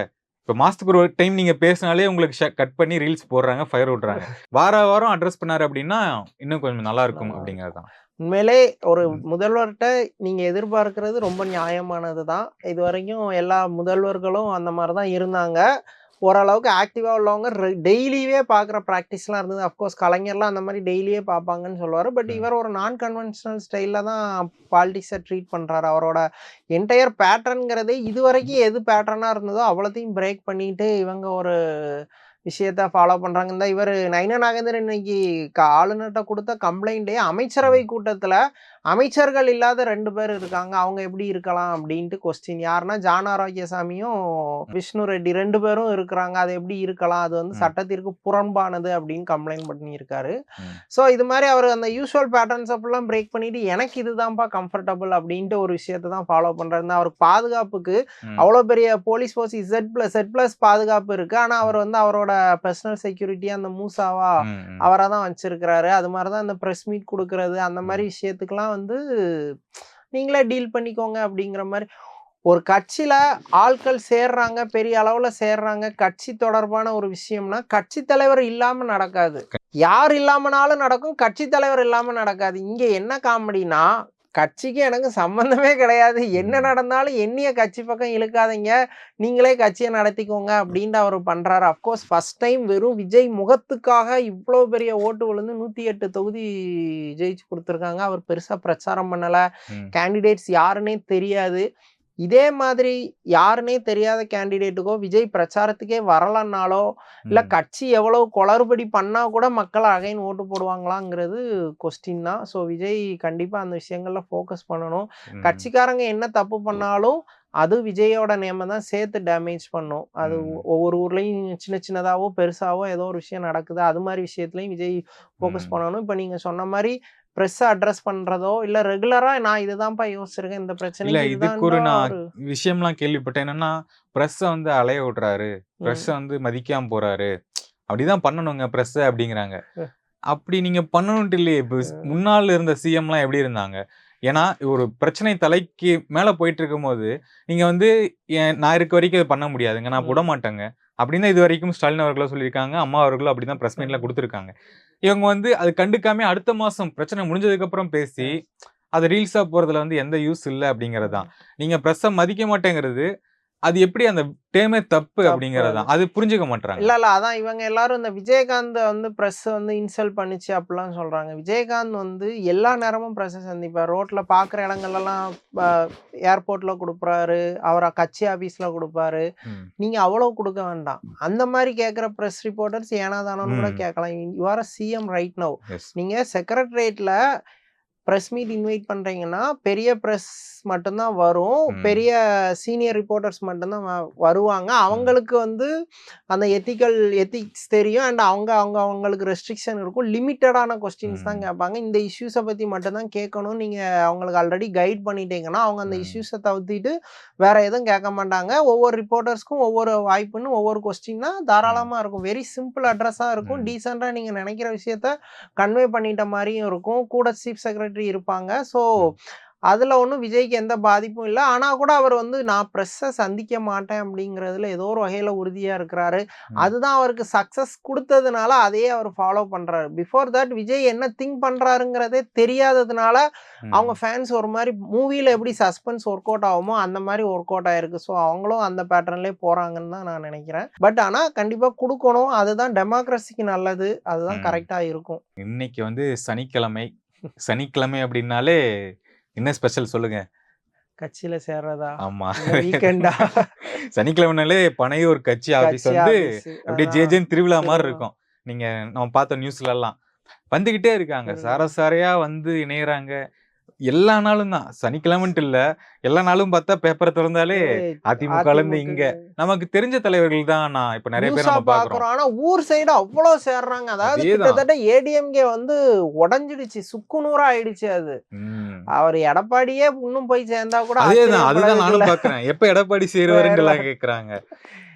இப்போ மாசத்துக்கு ஒரு டைம் நீங்க பேசினாலே உங்களுக்கு கட் பண்ணி ரீல்ஸ் போடுறாங்க, ஃபயர் விடுறாங்க. வாரம் அட்ரஸ் பண்ணாரு அப்படின்னா இன்னும் கொஞ்சம் நல்லா இருக்கும் அப்படிங்கிறது தான். உண்மையிலே ஒரு முதல்வர்கிட்ட நீங்க எதிர்பார்க்கிறது ரொம்ப நியாயமானது தான். இதுவரைக்கும் எல்லா முதல்வர்களும் அந்த மாதிரி தான் இருந்தாங்க. ஓரளவுக்கு ஆக்டிவாக உள்ளவங்க டெய்லியே பார்க்குற ப்ராக்டிஸ்லாம் இருந்தது. அஃப்கோர்ஸ் கலைஞர்லாம் அந்த மாதிரி டெய்லியே பார்ப்பாங்கன்னு சொல்லுவார். பட் இவர் ஒரு நான் கன்வென்ஷனல் ஸ்டைலில் தான் பாலிடிக்ஸை ட்ரீட் பண்ணுறாரு. அவரோட என்டையர் பேட்டர்னுங்கிறதே இது வரைக்கும் எது பேட்டர்னாக இருந்ததோ அவ்வளோத்தையும் பிரேக் பண்ணிட்டு இவங்க ஒரு விஷயத்த ஃபாலோ பண்ணுறாங்க. இந்த இவர் நயினா நாகேந்திரன் இன்னைக்கு ஆளுநர்கிட்ட கொடுத்த கம்ப்ளைண்ட்டே அமைச்சரவை கூட்டத்தில் அமைச்சர்கள் இல்லாத 2 பேர் இருக்காங்க, அவங்க எப்படி இருக்கலாம் அப்படின்ட்டு கொஸ்டின். யாருன்னா ஜான் ஆரோக்கியசாமியும் விஷ்ணு ரெட்டி 2 பேரும் இருக்கிறாங்க, அது எப்படி இருக்கலாம், அது வந்து சட்டத்திற்கு புறம்பானது அப்படின்னு கம்ப்ளைண்ட் பண்ணியிருக்காரு. ஸோ இது மாதிரி அவர் அந்த யூஸ்வல் பேட்டர்ன்ஸ் அப்பெல்லாம் பிரேக் பண்ணிட்டு எனக்கு இதுதான்ப்பா கம்ஃபர்டபுள் அப்படின்ட்டு ஒரு விஷயத்தை தான் ஃபாலோ பண்ணுறாரு. அவருக்கு பாதுகாப்புக்கு அவ்வளோ பெரிய போலீஸ் ஃபோர்ஸ் Z+ பாதுகாப்பு இருக்கு, ஆனால் அவர் வந்து அவரோட பர்சனல் செக்யூரிட்டி அந்த மூசாவா அவரை தான் வச்சிருக்கிறாரு. அது மாதிரி தான் இந்த ப்ரெஸ் மீட் கொடுக்கறது அந்த மாதிரி விஷயத்துக்கெல்லாம் வந்து நீங்களே டீல் பண்ணிக்கோங்க அப்படிங்கிற மாதிரி. ஒரு கட்சியில ஆட்கள் சேர்றாங்க, பெரிய அளவுல சேர்றாங்க, கட்சி தொடர்பான ஒரு விஷயம்னா கட்சி தலைவர் இல்லாம நடக்காது. யார் இல்லாமனாலும் நடக்கும், கட்சி தலைவர் இல்லாம நடக்காது. இங்க என்ன காமெடினா கட்சிக்கு எனக்கு சம்பந்தமே கிடையாது, என்ன நடந்தாலும் என்னைய கட்சி பக்கம் இழுக்காதீங்க, நீங்களே கட்சியை நடத்திக்கோங்க அப்படின்ட்டு அவர் பண்றாரு. அப்கோர்ஸ் ஃபர்ஸ்ட் டைம் வெறும் விஜய் முகத்துக்காக இவ்வளோ பெரிய ஓட்டு விழுந்து 108 தொகுதி ஜெயிச்சு கொடுத்துருக்காங்க. அவர் பெருசா பிரச்சாரம் பண்ணல, கேண்டிடேட்ஸ் யாருன்னே தெரியாது. இதே மாதிரி யாருன்னே தெரியாத கேண்டிடேட்டுக்கோ விஜய் பிரச்சாரத்துக்கே வரலன்னாலோ இல்லை கட்சி எவ்வளவு குளறுபடி பண்ணா கூட மக்கள் அகைன் ஓட்டு போடுவாங்களாங்கிறது கொஸ்டின் தான். ஸோ விஜய் கண்டிப்பா அந்த விஷயங்கள்ல ஃபோக்கஸ் பண்ணணும். கட்சிக்காரங்க என்ன தப்பு பண்ணாலும் அது விஜயோட நேமை தான் சேர்த்து டேமேஜ் பண்ணும். அது ஒவ்வொரு ஊர்லயும் சின்ன சின்னதாவோ பெருசாவோ ஏதோ ஒரு விஷயம் நடக்குது, அது மாதிரி விஷயத்துலையும் விஜய் ஃபோக்கஸ் பண்ணணும். இப்போ நீங்க சொன்ன மாதிரி ப்ரெஸ்ஸை அட்ரஸ் பண்றதோ இல்ல ரெகுலரா நான் இதுதான்ப்பா யோசிச்சிருக்கேன் இந்த பிரச்சனை இல்ல இதுக்கு ஒரு நான் விஷயம்லாம் கேள்விப்பட்டேன். என்னன்னா ப்ரெஸ்ஸை வந்து அலைய விடுறாரு, ப்ரெஸ்ஸை வந்து மதிக்காம போறாரு, அப்படிதான் பண்ணணுங்க ப்ரெஸ் அப்படிங்கிறாங்க. அப்படி நீங்க பண்ணணும்ட்டு இல்லையே. இப்போ முன்னாள் இருந்த சிஎம்லாம் எப்படி இருந்தாங்க? ஏன்னா ஒரு பிரச்சனை தலைக்கு மேல போயிட்டு இருக்கும் போது நீங்க வந்து நான் இருக்க வரைக்கும் இது பண்ண முடியாதுங்க, நான் விட மாட்டேங்க அப்படின்னு இது வரைக்கும் ஸ்டாலின் அவர்களும் சொல்லியிருக்காங்க, அம்மா அவர்களும் அப்படிதான் பிரஸ் மீட்ல கொடுத்துருக்காங்க. இவங்க வந்து அது கண்டுக்காம அடுத்த மாசம் பிரச்சனை முடிஞ்சதுக்கு அப்புறம் பேசி அது ரீல்ஸா போறதுல வந்து எந்த யூஸ் இல்லை அப்படிங்கறதுதான். நீங்க பிரஸ்ஸை மதிக்க மாட்டேங்கிறது அது எப்படி அந்த டேமே தப்பு அப்படிங்கறதா அது புரிஞ்சுக்க மாட்டாங்க. இல்ல அதான் இவங்க எல்லாரும் இந்த விஜயகாந்த் வந்து பிரஸ் வந்து இன்சல்ட் பண்ணிச்சு அப்படிலாம் சொல்றாங்க. விஜயகாந்த் வந்து எல்லா நேரமும் பிரஸ் சந்திப்பார், ரோட்ல பாக்குற இடங்கள்லாம் ஏர்போர்ட்ல கொடுப்பாரு, அவரை கட்சி ஆபீஸ்ல கொடுப்பாரு. நீங்க அவ்வளவு கொடுக்க வேண்டாம். அந்த மாதிரி கேட்கிற பிரஸ் ரிப்போர்ட்டர்ஸ் ஏனாதானு கூட கேட்கலாம். You are CM right now. நீங்க செக்ரட்டரியேட்ல ப்ரெஸ் மீட் இன்வைட் பண்ணுறீங்கன்னா பெரிய ப்ரெஸ் மட்டும்தான் வரும், பெரிய சீனியர் ரிப்போர்ட்டர்ஸ் மட்டும்தான் வருவாங்க. அவங்களுக்கு வந்து அந்த எத்திக்ஸ் தெரியும் அண்ட் அவங்களுக்கு ரெஸ்ட்ரிக்ஷன் இருக்கும், லிமிட்டடான கொஸ்டின்ஸ் தான் கேட்பாங்க. இந்த இஷ்யூஸை பற்றி மட்டும்தான் கேட்கணும். நீங்கள் அவங்களுக்கு ஆல்ரெடி கைட் பண்ணிட்டீங்கன்னா அவங்க அந்த இஷ்யூஸை தவிர்த்திட்டு வேற எதுவும் கேட்க மாட்டாங்க. ஒவ்வொரு ரிப்போர்ட்டர்ஸ்க்கும் ஒவ்வொரு வாய்ப்புன்னு ஒவ்வொரு கொஸ்டின்னா தாராளமாக இருக்கும். வெரி சிம்பிள் அட்ரஸாக இருக்கும், டீசெண்டாக நீங்கள் நினைக்கிற விஷயத்த கன்வே பண்ணிட்ட மாதிரியும் இருக்கும். கூட சீஃப் செக்ரட்டரி இருப்பாங்க. ஸோ அதுல ஒன்றும் விஜய்க்கு எந்த பாதிப்பும் இல்லை. ஆனா கூட அவர் வந்து நான் ப்ரெஸ்ஸை சந்திக்க மாட்டேன் அப்படிங்கிறதுல ஏதோ ஒரு வகையில உறுதியா இருக்கிறாரு. அதுதான் அவருக்கு சக்சஸ் கொடுத்ததுனால அதையே அவர் ஃபாலோ பண்றாரு. பிஃபோர் தட் விஜய் என்ன திங்க் பண்றாருங்கிறதே தெரியாததுனால அவங்க ஃபேன்ஸ் ஒரு மாதிரி மூவில எப்படி சஸ்பென்ஸ் ஒர்க் அவுட் ஆகுமோ அந்த மாதிரி ஒர்க் அவுட் ஆயிருக்கு. ஸோ அவங்களும் அந்த பேட்டர்ன்லேயே போறாங்கன்னு தான் நான் நினைக்கிறேன். பட் ஆனா கண்டிப்பா கொடுக்கணும், அதுதான் டெமோக்ரஸிக்கு நல்லது, அதுதான் கரெக்டா இருக்கும். இன்னைக்கு வந்து சனிக்கிழமை அப்படின்னாலே என்ன ஸ்பெஷல் சொல்லுங்க? கட்சியில சேர்றதா? ஆமா, வீக்கெண்டா? சனிக்கிழமைனாலே பனையூர் கட்சி ஆபீஸ் வந்து அப்படியே ஜேஜேன்னு திருவிழா மாதிரி இருக்கும். நீங்க நம்ம பார்த்த நியூஸ்ல எல்லாம் வந்துகிட்டே இருக்காங்க, சாரசாரையா வந்து இணையறாங்க. எல்லா நாளும் தான், சனிக்கிழமைன்ட்டு இல்ல, எல்லா நாளும் பார்த்தா பேப்பரை திறந்தாலே அதிமுக இருந்து இங்க நமக்கு தெரிஞ்ச தலைவர்கள் தான். நான் இப்ப நிறைய பேர் நம்ம பாக்குறோம். ஆனா ஊர் சைடு அவ்வளவு சேர்றாங்க. அதாவது கிட்டத்தட்ட ஏடிஎம்கே வந்து உடைஞ்சிடுச்சு, சுக்குநூறா ஆயிடுச்சு. அது அவர் எடப்பாடியே இன்னும் போய் சேர்ந்தா கூட அதுதான் ஆச்சரியப்பட நானும் பாக்குறேன். எப்ப எடப்பாடி சேருவாருங்கலாம் கேக்குறாங்க.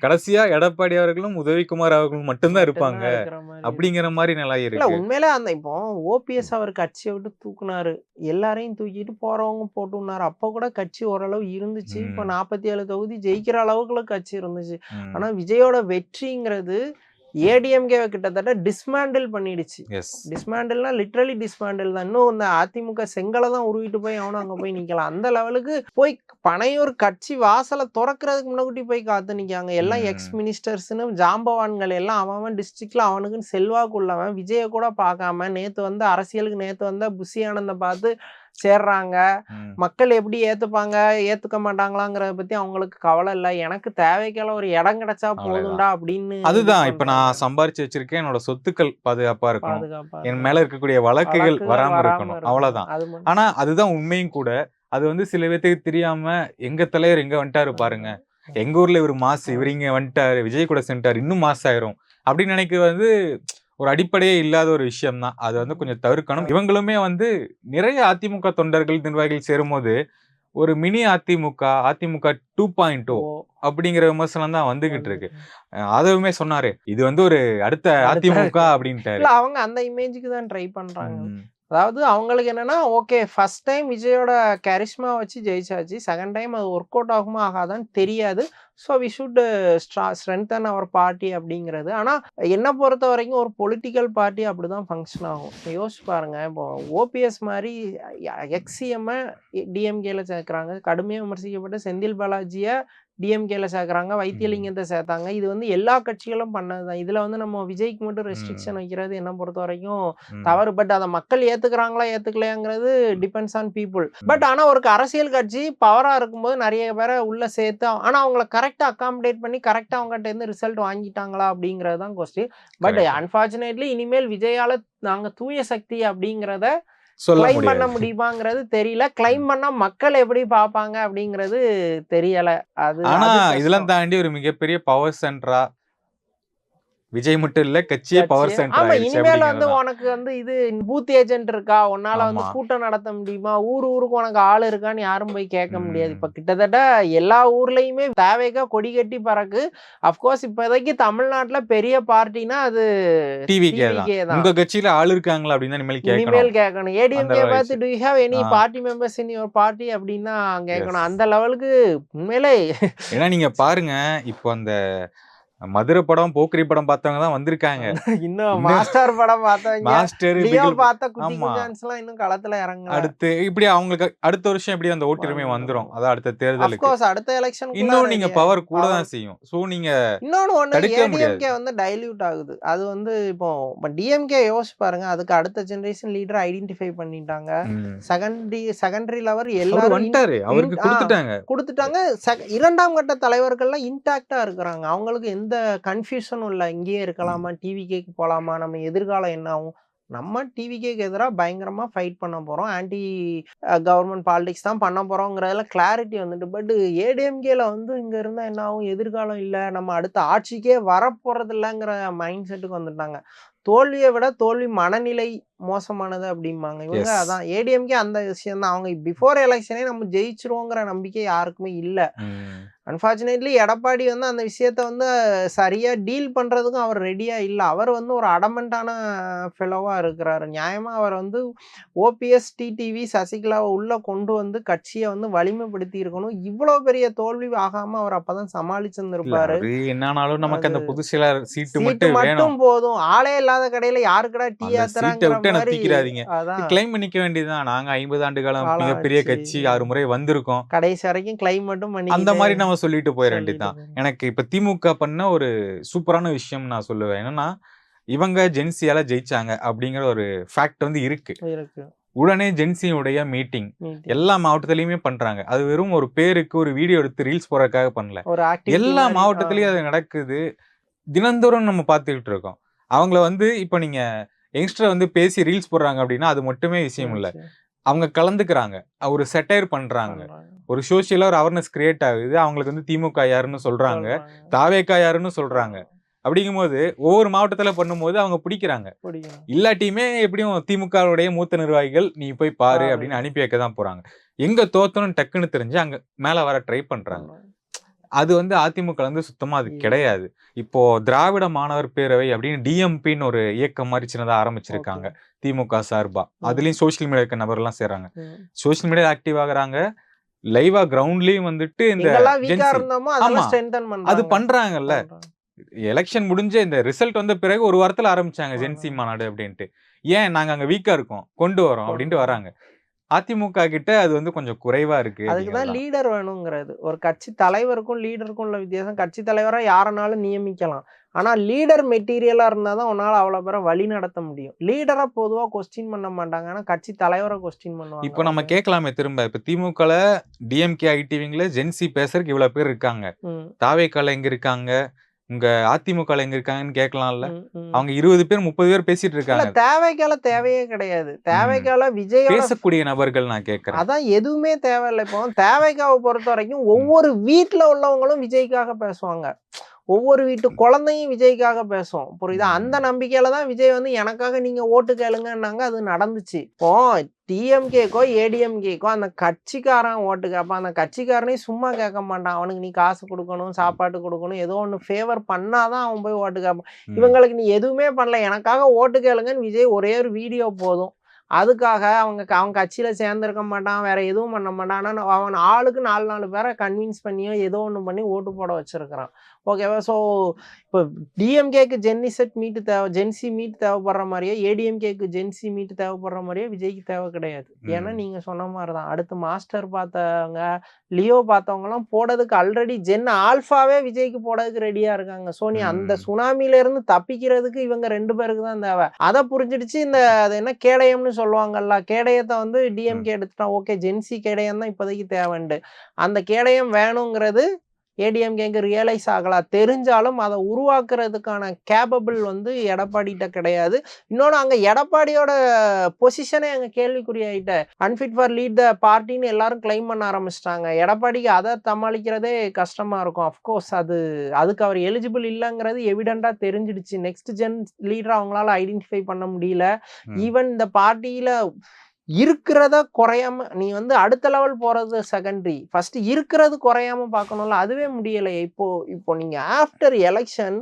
கடைசியா எடப்பாடி அவர்களும் உதயகுமார் அவர்களும் மட்டும்தான் இருப்பாங்க இருக்கிற மாதிரி அப்படிங்கிற மாதிரி நிலை இல்ல இருக்கு. உண்மையிலே அந்த இப்போ ஓபிஎஸ் அவர் கட்சியை விட்டு தூக்குனாரு, எல்லாரையும் தூக்கிட்டு போறவங்க போட்டுனாரு. அப்ப கூட கட்சி ஓரளவு இருந்துச்சு. இப்போ 47 தொகுதி ஜெயிக்கிற அளவுக்குள்ள கட்சி இருந்துச்சு. ஆனா விஜயோட வெற்றிங்கிறது ஏடிஎம்கே கிட்டத்தட்ட டிஸ்மேண்டில் பண்ணிடுச்சு. எஸ். டிஸ்மேண்டில்னா லிட்ரலி டிஸ்மேண்டில் தான். இன்னும் இந்த அதிமுக செங்கலை தான் உருவிட்டு போய் அவனும் அங்க போய் நிக்கலாம். அந்த லெவலுக்கு போய் பனையூர் கட்சி வாசலை திறக்கிறதுக்கு முன்னாடி போய் காத்து நிக்காங்க. எல்லாம் எக்ஸ் மினிஸ்டர்ஸ்னு ஜாம்பவான்கள் எல்லாம் அவன் டிஸ்ட்ரிக்ட்ல அவனுக்குன்னு செல்வாக்கு உள்ளவன். விஜய கூட பார்க்காம அரசியலுக்கு நேத்து வந்த புஷி ஆனந்த பார்த்து சேர்றாங்க. மக்கள் எப்படி ஏத்துப்பாங்க ஏத்துக்க மாட்டாங்களாங்கிறத பத்தி அவங்களுக்கு கவலை இல்ல. எனக்கு தேவைக்கால ஒரு இடம் கிடைச்சா போதும்டா அப்படின்னு. அதுதான் இப்ப நான் சம்பாரிச்சு வச்சிருக்கேன், என்னோட சொத்துக்கள் பாதுகாப்பா இருக்கணும், என் மேல இருக்கக்கூடிய வழக்குகள் வராம இருக்கணும், அவ்வளவுதான். ஆனா அதுதான் உண்மையும் கூட. அது வந்து சில பேருக்கு தெரியாம எங்க தலைவர் எங்க வந்துட்டாரு பாருங்க, எங்க ஊர்ல இவர் மாசு, இவர் இங்க வந்துட்டாரு, விஜய் கூட சென்றாரு, இன்னும் மாசு ஆயிரும் அப்படின்னு நினைக்கிறது வந்து ஒரு அடிப்படையே இல்லாத ஒரு விஷயம் தான். அது வந்து கொஞ்சம் தவிர்க்கணும். இவங்களுமே வந்து நிறைய அதிமுக தொண்டர்கள் நிர்வாகிகள் சேரும்போது ஒரு மினி அதிமுக 2.0 அப்படிங்கிற விமர்சனம் தான் வந்துகிட்டு இருக்கு. அதுவுமே சொன்னாரு, இது வந்து ஒரு அடுத்த அதிமுக அப்படின்ட்டாரு. அவங்க அந்த இமேஜுக்கு தான் ட்ரை பண்றாங்க. அதாவது அவங்களுக்கு என்னன்னா ஓகே ஃபர்ஸ்ட் டைம் விஜயோட கரிஷ்மா வச்சு ஜெயிச்சாச்சு, செகண்ட் டைம் அது ஒர்க் அவுட் ஆகுமா ஆகாதான்னு தெரியாது. So we should strengthen our party அப்படிங்கிறது. ஆனால் என்னை பொறுத்த வரைக்கும் ஒரு பொலிட்டிக்கல் பார்ட்டி அப்படி தான் ஃபங்க்ஷன் ஆகும். யோசிச்சு பாருங்க, இப்போ ஓபிஎஸ் மாதிரி எக்ஸிஎம்மை டிஎம்கேல சேர்க்குறாங்க, கடுமையாக விமர்சிக்கப்பட்ட செந்தில் பாலாஜியை டிஎம்கேல சேர்க்குறாங்க, வைத்தியலிங்கத்தை சேர்த்தாங்க. இது வந்து எல்லா கட்சிகளும் பண்ணதுதான். இதுல வந்து நம்ம விஜய்க்கு மட்டும் ரெஸ்ட்ரிக்ஷன் வைக்கிறது என்ன பொறுத்த வரைக்கும் தவறு. பட் அதை மக்கள் ஏத்துக்கிறாங்களா ஏத்துக்கலையாங்கிறது டிபெண்ட்ஸ் ஆன் பீப்புள். பட் ஆனா ஒரு அரசியல் கட்சி பவரா இருக்கும்போது நிறைய பேரை உள்ள சேர்த்து, ஆனா அவங்கள கரெக்டா அகாமடேட் பண்ணி கரெக்டா அவங்ககிட்ட இருந்து ரிசல்ட் வாங்கிட்டாங்களா அப்படிங்கிறது தான் கொஸ்டின். பட் அன்பார்ச்சுனேட்லி இனிமேல் விஜயால நாங்க தூய சக்தி அப்படிங்கிறத கிளைம் பண்ண முடியுமாங்கிறது தெரியல. கிளைம் பண்ணா மக்கள் எப்படி பாப்பாங்க அப்படிங்கிறது தெரியல. அது ஆனா இதெல்லாம் தாண்டி ஒரு மிகப்பெரிய பவர் சென்டரா விஜய் மட்டும் இல்ல, கட்சியே பவர் சென்டர். ஆமா, இனிமேல் வந்து உனக்கு வந்து இது பூத் ஏஜென்ட் இருக்கா, உன்னால வந்து கூட்டம் நடத்த முடியுமா, ஊருக்கு உனக்கு ஆள் இருக்கான்னு யாரும் போய் கேட்க முடியாது. இப்ப கிட்டத்தட்ட எல்லா ஊர்லயுமே தேவைக்கா கொடி கட்டி பறக்கு. அப்கோர்ஸ் இப்போதைக்கு தமிழ்நாட்டுல பெரிய பார்ட்டினா அது டிவிகே தான். உங்க கட்சியில ஆள் இருக்காங்களா அப்படின்னு இனிமேல் கேட்கணும். ஏடிஎம்கே பார்த்து to you have any party members in your party அப்படின்னா கேட்கணும். அந்த லெவலுக்கு உண்மையிலே. ஏன்னா நீங்க பாருங்க, இப்போ அந்த மதுரை படம் போக்கிரி படம் பார்த்தவங்க தான் வந்திருக்காங்க. இன்னும் மாஸ்டர் படம் பார்த்தவங்க, மாஸ்டர் லியோ பார்த்த குட்டி குஞ்சான்ஸ்லாம் இன்னும் களத்துல இறங்கல. அடுத்து இப்படி அவங்களுக்கு அடுத்த வருஷம் எப்படி அந்த ஓட்டுரிமை வந்துரும். அதான் அடுத்த தேர்தலுக்கு அடுத்த எலெக்ஷன் இன்னும் நீங்க பவர் கூட தான் செய்யும். சோ நீங்க இன்னொன்னு ஏடிஎம்கே வந்து டைல்யூட் ஆகுது. அது வந்து இப்போ டிஎம்கே யோசிச்சு பாருங்க, அதுக்கு அடுத்த ஜெனரேஷன் லீடர் ஐடென்டிஃபை பண்ணிட்டாங்க. செகண்டரி லெவல் எல்லாரும் வந்துட்டாரு, அவருக்கு கொடுத்துட்டாங்க. இரண்டாம் கட்ட தலைவர்கள்லாம் இன்டாக்டா இருக்கிறாங்க. அவங்களுக்கு எந்த கன்ஃபியூஷனும் இல்லை, இங்கேயே இருக்கலாமா, டிவிகேக்கு போகலாமா, நம்ம எதிர்காலம் என்ன ஆகும். நம்ம டிவிகேக்கு எதிராக பயங்கரமா ஃபைட் பண்ண போறோம், ஆன்டி கவர்மெண்ட் பாலிடிக்ஸ் தான் பண்ண போறோங்கிறதுல கிளாரிட்டி வந்துட்டு. பட் ஏடிஎம்கேல வந்து இங்க இருந்தா என்ன ஆகும், எதிர்காலம் இல்லை, நம்ம அடுத்த ஆட்சிக்கே வரப்போறது இல்லைங்கிற மைண்ட் செட்டுக்கு வந்துட்டாங்க. தோல்வியை விட தோல்வி மனநிலை மோசமானது அப்படிம்பாங்க இவங்க. அதான் ஏடிஎம்கே அந்த விஷயம் தான். அவங்க பிஃபோர் எலெக்ஷனே நம்ம ஜெயிச்சிருவோங்கிற நம்பிக்கை யாருக்குமே இல்லை. அன்பார்ச்சுனேட்லி எடப்பாடி வந்து அந்த விஷயத்த வந்து சரியா டீல் பண்றதுக்கும் அவர் ரெடியா இல்லை. அவர் வந்து ஒரு அடமெண்டான ஃபெலோவா இருக்கிறாரு. நியாயமா அவர் வந்து ஓபிஎஸ் டிடிவி சசிகலாவை உள்ள கொண்டு வந்து கட்சியை வந்து வலிமைப்படுத்தி இருக்கணும். இவ்வளவு பெரிய தோல்வி ஆகாம அவர் அப்பதான் சமாளிச்சிருந்திருப்பாரு. என்னாலும் நமக்கு அந்த பொது செயலர் சீட்டு மட்டும் போதும், ஆளே இல்லாத கடையில யாருக்கடா டீ ஆத்துறாங்க கிளைம் பண்ணிக்க வேண்டியதுதான். நாங்க 50 ஆண்டு காலம் மிகப்பெரிய கட்சி 6 முறை வந்திருக்கோம், கடைசி வரைக்கும் கிளைம் மட்டும் பண்ணி அந்த மாதிரி நம்ம சொல்லிட்டு போயிட வேண்டியதுதான். எனக்கு இப்ப திமுக பண்ண ஒரு சூப்பரான விஷயம் நான் சொல்லுவேன் என்னன்னா, இவங்க ஜென்சியால ஜெயிச்சாங்க அப்படிங்கிற ஒரு ஃபேக்ட் வந்து இருக்கு. உடனே ஜென்சியுடைய மீட்டிங் எல்லா மாவட்டத்திலயுமே பண்றாங்க. அது வெறும் ஒரு பேருக்கு ஒரு வீடியோ எடுத்து ரீல்ஸ் போறதுக்காக பண்ணல, எல்லா மாவட்டத்திலயும் அது நடக்குது. தினந்தோறும் நம்ம பார்த்துக்கிட்டு இருக்கோம். அவங்கள வந்து இப்ப நீங்க யங்ஸ்டர் வந்து பேசி ரீல்ஸ் போடுறாங்க அப்படின்னா அது மட்டுமே விஷயம் இல்லை. அவங்க கலந்துக்கிறாங்க, ஒரு செட்டையர் பண்றாங்க, ஒரு சோசியலா ஒரு அவேர்னஸ் கிரியேட் ஆகுது. அவங்களுக்கு வந்து திமுக யாருன்னு சொல்றாங்க, தாவேக்கா யாருன்னு சொல்றாங்க. அப்படிங்கும்போது ஒவ்வொரு மாவட்டத்துல பண்ணும்போது அவங்க பிடிக்கிறாங்க. பிடிக்கும். இல்லாட்டியுமே எப்படியும் திமுகவுடைய மூத்த நிர்வாகிகள் நீ போய் பாரு பாரு. அப்படின்னு அனுப்பி வைக்க தான் போறாங்க. எங்க தோத்தணும் டக்குன்னு தெரிஞ்சு அங்க மேல வர ட்ரை பண்றாங்க. அது வந்து அதிமுக வந்து சுத்தமா அது கிடையாது. இப்போ திராவிட மாணவர் பேரவை அப்படின்னு டிஎம்பின்னு ஒரு இயக்கம் மாதிரி சின்னதா ஆரம்பிச்சிருக்காங்க திமுக சார்பா. அதுலயும் சோசியல் மீடியா இருக்க நபர் எல்லாம் சேர்றாங்க. சோசியல் மீடியா ஆக்டிவ் ஆகுறாங்க. லைவா கிரவுண்ட்லயும் வந்துட்டு இந்த எங்கெல்லாம் வீக்கா ஜென்சி இருந்தோமோ ஆமா அதெல்லாம் ஸ்ட்ரென்தன் அது பண்றாங்க. பண்றாங்கல்ல. எலெக்ஷன் முடிஞ்ச இந்த ரிசல்ட் வந்த பிறகு ஒரு வாரத்துல ஆரம்பிச்சாங்க ஜென்சி மாநாடு அப்படின்ட்டு. ஏன் நாங்க அங்க வீக்கா இருக்கோம் கொண்டு வரோம் அப்படின்ட்டு வராங்க. அதிமுக கிட்ட அது வந்து கொஞ்சம் குறைவா இருக்கு அதுக்குதான் அப்படிங்கிறதுதான். லீடர் வேணுங்கிறது. ஒரு கட்சி தலைவருக்கும் லீடருக்கும் உள்ள வித்தியாசம், கட்சி தலைவரா யாரனாலும் நியமிக்கலாம். ஆனா லீடர் மெட்டீரியலா இருந்தாதான் உன்னால அவ்வளவு பேரை வழி நடத்த முடியும். லீடரா பொதுவா கொஸ்டின் பண்ண மாட்டாங்க. ஆனா கட்சி தலைவரை கொஸ்டின் பண்ணுவாங்க. இப்போ நம்ம கேட்கலாமே திரும்ப, இப்ப திமுகல டிஎம்கே ஐடிவிங்ல ஜென்சி பேசுறதுக்கு இவ்வளவு பேர் இருக்காங்க. தாவேக்கால எங்க இருக்காங்க, உங்க அதிமுகல எங்க இருக்காங்கன்னு கேட்கலாம்ல. அவங்க 20 பேர் 30 பேர் பேசிட்டு இல்ல, இருக்காங்க. தேவைக்கால தேவையே கிடையாது. தேவைக்கால விஜயோட பேசக்கூடிய நபர்கள் நான் கேட்கறேன். அதான் எதுவுமே தேவையில்லை. இப்போ தேவைக்காவை பொறுத்த வரைக்கும் ஒவ்வொரு வீட்டுல உள்ளவங்களும் விஜய்க்காக பேசுவாங்க. ஒவ்வொரு வீட்டு குழந்தையும் விஜய்க்காக பேசும். புரியுதா? அந்த நம்பிக்கையில தான் விஜய் வந்து எனக்காக நீங்க ஓட்டு கேளுங்கன்னாங்க. அது நடந்துச்சு. இப்போ டிஎம்கேக்கோ ஏடிஎம்கேக்கோ அந்த கட்சிக்காரன் ஓட்டு கேட்பான். அந்த கட்சிக்காரனையும் சும்மா கேட்க மாட்டான். அவனுக்கு நீ காசு கொடுக்கணும், சாப்பாட்டு கொடுக்கணும், ஏதோ ஒன்று ஃபேவர் பண்ணாதான் அவன் போய் ஓட்டு கேட்பான். இவங்களுக்கு நீ எதுவுமே பண்ணல, எனக்காக ஓட்டு கேளுங்கன்னு விஜய் ஒரே ஒரு வீடியோ போதும். அதுக்காக அவன் கட்சியில சேர்ந்திருக்க மாட்டான், வேற எதுவும் பண்ண மாட்டான். ஆனா அவன் ஆளுக்கு 4 பேரை கன்வின்ஸ் பண்ணியோ ஏதோ ஒன்று பண்ணி ஓட்டு போட வச்சிருக்கிறான். ஓகேவா? ஸோ இப்போ டிஎம்கேக்கு ஜென்சி மீட் தேவைப்படுற மாதிரியே ஏடிஎம்கேக்கு ஜென்சி மீட் தேவைப்படுற மாதிரியே விஜய்க்கு தேவை கிடையாது. ஏன்னா நீங்க சொன்ன மாதிரி தான் அடுத்து மாஸ்டர் பார்த்தவங்க, லியோ பார்த்தவங்கலாம் போடுறதுக்கு ஆல்ரெடி ஜென் ஆல்ஃபாவே விஜய்க்கு போடுறதுக்கு ரெடியா இருக்காங்க. ஸோ நீ அந்த சுனாமில இருந்து தப்பிக்கிறதுக்கு இவங்க 2 பேருக்கு தான் தேவை. அதை புரிஞ்சிடுச்சு. அது என்ன கேடயம்னு சொல்லுவாங்கல்ல, கேடயத்தை வந்து டிஎம்கே எடுத்துட்டான். ஓகே, ஜென்சி கேடயம் தான் இப்போதைக்கு தேவைண்டு. அந்த கேடயம் வேணுங்கிறது ஏடிஎம்கேக்கு ரியலைஸ் ஆகலாம். தெரிஞ்சாலும் அதை உருவாக்குறதுக்கான கேப்பபிள் வந்து எடப்பாடிகிட்ட கிடையாது. இன்னொன்று, அங்கே எடப்பாடியோட பொசிஷனே அங்கே கேள்விக்குறியாயிட்ட. அன்ஃபிட் ஃபார் லீட் த பார்ட்டின்னு எல்லாரும் கிளைம் பண்ண ஆரம்பிச்சிட்டாங்க. எடப்பாடிக்கு அதை சமாளிக்கிறதே கஷ்டமாக இருக்கும். அஃப்கோர்ஸ் அதுக்கு அவர் எலிஜிபிள் இல்லைங்கிறது எவிடெண்டாக தெரிஞ்சிடுச்சு. நெக்ஸ்ட் ஜென் லீடரை அவங்களால ஐடென்டிஃபை பண்ண முடியல. ஈவன் இந்த பார்ட்டியில் இருக்கிறத குறையாம நீ வந்து அடுத்த லெவல் போறது செகண்டரி, ஃபர்ஸ்ட் இருக்கிறது குறையாம பார்க்கணும்ல, அதுவே முடியலையே. இப்போ நீங்க ஆஃப்டர் எலெக்ஷன்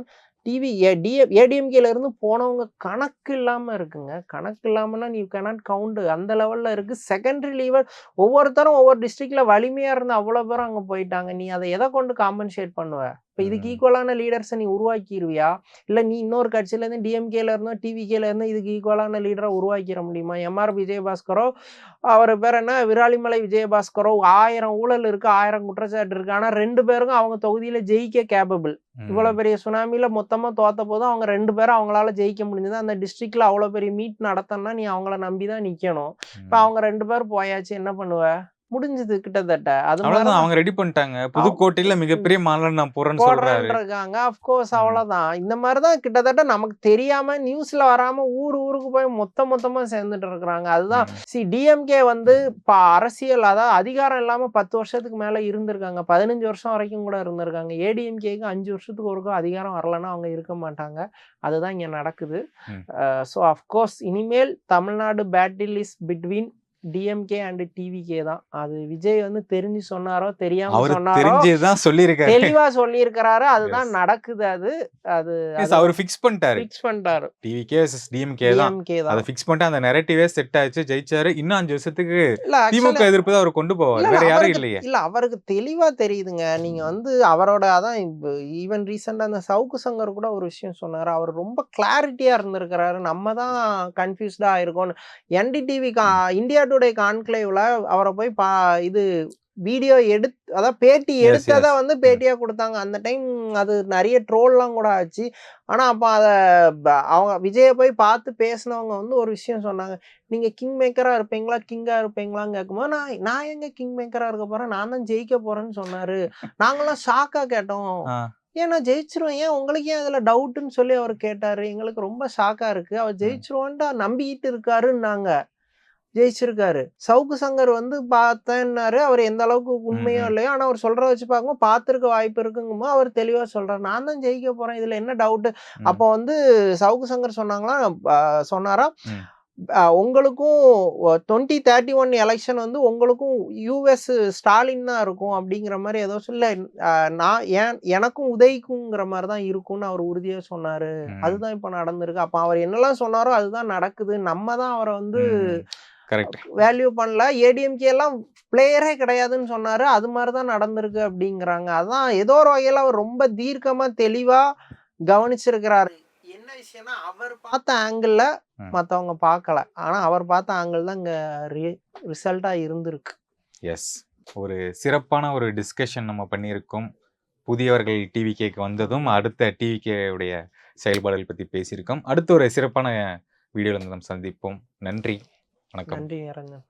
ஏடிஎம்கேல இருந்து போனவங்க கணக்கு இல்லாம இருக்குங்க. கணக்கு இல்லாமனா நீ கேனாட் கவுண்ட். அந்த லெவல்ல இருக்கு. செகண்டரி லீவர் ஒவ்வொருத்தரும் ஒவ்வொரு டிஸ்ட்ரிக்ட்ல வலிமையா இருந்து அவ்வளவு பேரும் அங்க போயிட்டாங்க. நீ அதை எதை கொண்டு காம்பன்சேட் பண்ணுவ? இப்போ இதுக்கு ஈக்குவலான லீடர்ஸை நீ உருவாக்கிடுவியா? இல்லை நீ இன்னொரு கட்சியிலேருந்து டிஎம்கேல இருந்தோ டிவிகேல இருந்தோ இதுக்கு ஈக்குவலான லீடரை உருவாக்கிட முடியுமா? எம்ஆர் விஜயபாஸ்கரோ, அவர் பேர் என்ன, விராலிமலை விஜயபாஸ்கரோ, 1000 ஊழல் இருக்கு, 1000 குற்றச்சாட்டு இருக்கு. ஆனால் 2 பேருக்கும் அவங்க தொகுதியில ஜெயிக்க கேப்பபிள். இவ்வளவு பெரிய சுனாமியில மொத்தமா தோத்த போதும் அவங்க 2 பேரும் அவங்களால ஜெயிக்க முடிஞ்சது. அந்த டிஸ்ட்ரிக்ட்ல அவ்வளவு பெரிய மீட் நடத்தணும்னா நீ அவங்கள நம்பிதான் நிக்கணும். இப்ப அவங்க 2 பேரும் போயாச்சு, என்ன பண்ணுவ? முடிஞ்சது கிட்டத்தட்ட. அவ்வளவுதான், அவங்க ரெடி பண்ணிட்டாங்க. புதுக்கோட்டையில மிகப்பெரிய மாநாடு நான் போறேன்னு சொல்றாரு. அஃப்கோர்ஸ் அவ்வளவுதான். இந்த மாதிரிதான் கிட்டத்தட்ட நமக்கு தெரியாம நியூஸ்ல வராம ஊருக்கு போய் மொத்தமா சேர்ந்துட்டு இருக்கிறாங்க. அதுதான் டிஎம்கே வந்து அரசியல், அதாவது அதிகாரம் இல்லாம 10 வருஷத்துக்கு மேல இருந்திருக்காங்க. 15 வருஷம் வரைக்கும் கூட இருந்திருக்காங்க. ஏடிஎம்கேக்கு 5 வருஷத்துக்கு ஒருக்கும் அதிகாரம் வரலன்னா அவங்க இருக்க மாட்டாங்க. அதுதான் இங்க நடக்குது. ஸோ அஃப்கோர்ஸ் இனிமேல் Tamil Nadu battle is between DMK and TVK தான். அது விஜய் வந்து தெரிஞ்சு சொன்னாரோ தெரியாம சொன்னாரோ தெளிவா சொல்லியிருக்கிறாரு. அதுதான் நடக்குது. அது அவர் ஃபிக்ஸ் பண்ணிட்டாரு. டிவிகே வெர்சஸ் டிஎம்கே தான். அதை ஃபிக்ஸ் பண்ணிட்டு அந்த நரேட்டிவே செட் ஆயிடுச்சு, ஜெயிச்சாரு. இன்னும் 5 வருஷத்துக்கு திமுக எதிர்ப்பு தான் அவர் கொண்டு போவார், வேற யாரும் இல்லையே. இல்ல, அவருக்கு தெளிவா தெரியுதுங்க. நீங்க வந்து அவரோட அதான் ஈவன் ரீசெண்டா அந்த சவுக்கு சங்கர் கூட ஒரு விஷயம் சொன்னாரு. அவர் ரொம்ப கிளாரிட்டியா இருந்திருக்கிறாரு. நம்ம தான் கன்ஃபியூஸ்டா ஆயிருக்கோம். என்டிடிவி இந்தியா டுடே கான்க்ளேவ்ல அவரை போய் இது வீடியோ அதாவது பேட்டி எடுத்ததை வந்து பேட்டியா கொடுத்தாங்க. அந்த டைம் அது நிறைய ட்ரோல்லாம் கூட ஆச்சு. ஆனா அப்ப அவங்க விஜய போய் பார்த்து பேசினவங்க வந்து ஒரு விஷயம் சொன்னாங்க. நீங்க கிங் மேக்கரா இருப்பீங்களா, கிங்கா இருப்பீங்களான்னு கேட்கும்போது நான் எங்க கிங் மேக்கரா இருக்க போறேன், நான் தான் ஜெயிக்க போறேன்னு சொன்னாரு. நாங்களாம் ஷாக்கா கேட்டோம். ஏன்னா ஜெயிச்சிருவோம், ஏன் உங்களுக்கு ஏன் அதுல டவுட்னு சொல்லி அவர் கேட்டாரு. எங்களுக்கு ரொம்ப ஷாக்கா இருக்கு. அவர் ஜெயிச்சிருவோன்ட்டு நம்பிக்கிட்டு இருக்காருன்னாங்க. ஜெயிச்சிருக்காரு. சவுக்கு சங்கர் வந்து பார்த்தேன்னாரு. அவர் எந்த அளவுக்கு உண்மையோ இல்லையோ, ஆனா அவர் சொல்றத வச்சு பார்க்கும்போது பார்த்திருக்க வாய்ப்பு இருக்குங்கும்போது அவர் தெளிவா சொல்றாரு. நான் தான் ஜெயிக்க போறேன். இதுல என்ன டவுட்டு? அப்போ வந்து சவுக்கு சங்கர் சொன்னாங்களாம், சொன்னாராம், ம். உங்களுக்கும் 2031 எலக்ஷன் வந்து உங்களுக்கும் யுஎஸ் ஸ்டாலின் தான் இருக்கும் அப்படிங்கிற மாரி ஏதோ சொல்ல, நான் எனக்கும் உதய்க்குங்கிற மாரி தான் இருக்கும்னு அவர் உறுதியா சொன்னாரு. அதுதான் இப்ப நடந்திருக்கு. அப்ப அவர் என்னெல்லாம் சொன்னாரோ அதுதான் நடக்குது. நம்ம தான் அவர வந்து கரெக்ட். வேல்யூ பண்ணல. ஏடிஎம்கே எல்லாம் பிளேயரே கிடையாதுன்னு சொன்னாரு. அது மாரி தான் நடந்திருக்கு அப்படிங்கிறாங்க. அதான் ஏதோ ஒரு வகையில அவர் ரொம்ப தீர்க்கமா, தெளிவா கவனிச்சிருக்கிறாரு. என்ன விஷயம்னா, அவர் பார்த்த ஆங்கிள்ல மத்தவங்க பார்க்கல. ஆனா அவர் பார்த்த ஆங்கிள் தான் இங்க ரிசல்ட்டா இருந்திருக்கு. எஸ். ஒரு சிறப்பான ஒரு டிஸ்கஷன் நம்ம பண்ணியிருக்கோம். புதியவர்கள் டிவிகேக்கு வந்ததும் அடுத்த டிவிகே உடைய செயல்பாடுகள் பத்தி பேசியிருக்கோம். அடுத்த ஒரு சிறப்பான வீடியோல நம்ம சந்திப்போம். நன்றி. வணக்கம். நன்றி நிரஞ்சன்.